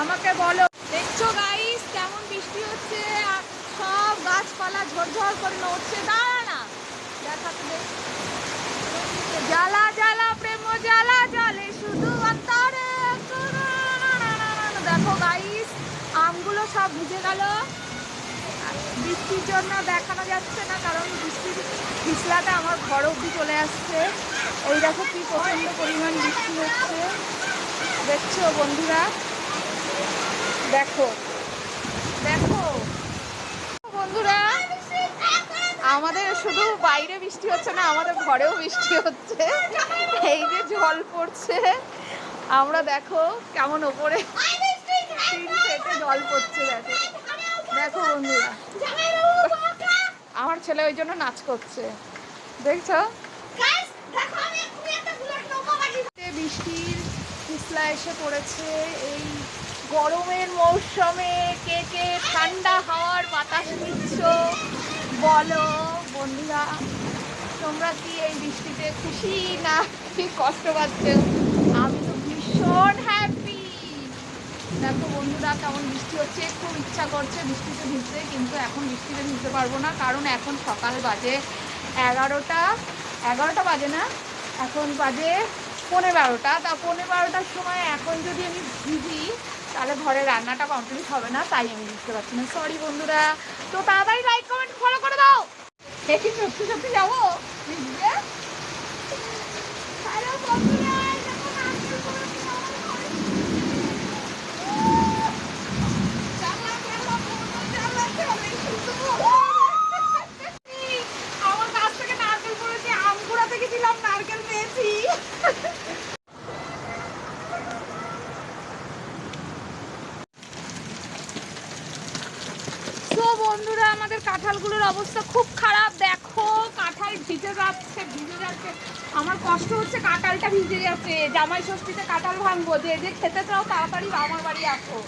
আমাকে বলো। দেখছো গাইস কেমন বৃষ্টি হচ্ছে আর সব গাছপালা ঝরঝর করে নড়ছে। দাঁড়া না, দেখাতে দে। জ্বালা জ্বালা প্রেম জ্বালা জ্বলে শুধু অন্তরে। দেখো গাইস আমগুলো সব ভিজে গেল বৃষ্টির জন্য, দেখানো যাচ্ছে না কারণ বৃষ্টির পিছলাটা আমার ঘর অবধি চলে আসছে। এই দেখো কি প্রচণ্ড পরিমাণ বৃষ্টি হচ্ছে, দেখছো বন্ধুরা? দেখো দেখো বন্ধুরা, আমাদের শুধু বাইরে বৃষ্টি হচ্ছে না, আমাদের ঘরেও বৃষ্টি হচ্ছে। এই যে জল পড়ছে, আমরা দেখো কেমন ওপরে জল পড়ছে। দেখো দেখো বন্ধুরা, আমার ছেলে ওই জন্য নাচ করছে, দেখছো? বৃষ্টির পিছলা এসে পড়েছে এই গরমের মৌসুমে। কে কে ঠান্ডা হাওয়ার বাতাস নিচ্ছ বলো বন্ধুরা? তোমরা কি এই বৃষ্টিতে খুশি না কি কষ্ট পাচ্ছ? আমি তো ভীষণ হ্যাপি। দেখো বন্ধুরা কেমন বৃষ্টি হচ্ছে, খুব ইচ্ছা করছে বৃষ্টিতে ভিজতে, কিন্তু এখন বৃষ্টিতে ভিজতে পারবো না কারণ এখন সকাল বাজে 11টা বাজে না, এখন বাজে 11:15। তা 11:15টার সময় এখন যদি আমি ভিজি তাহলে ঘরে রান্নাটা কমপ্লিট হবে না, তাই আমি বুঝতে পারছি না। সরি বন্ধুরা, তো তাড়াতাড়ি লাইক কমেন্ট ফলো করে দাও। দেখি সত্যি সত্যি যাবো ভিজতে। হ্যালো বন্ধুরা, আমার কাছ থেকে নারকেল পড়েছে, আম কুড়াতে গেছিলাম, নারকেল পেয়েছি। তো বন্ধুরা আমাদের কাঁঠালগুলোর অবস্থা খুব খারাপ। দেখো কাঁঠাল ভিজে যাচ্ছে ভিজে যাচ্ছে, আমার কষ্ট হচ্ছে, কাঁঠালটা ভিজে যাচ্ছে। জামাই ষষ্ঠীতে কাঁঠাল ভাঙবো, যে যে খেতে চাও তাড়াতাড়ি আমার বাড়ি আসো।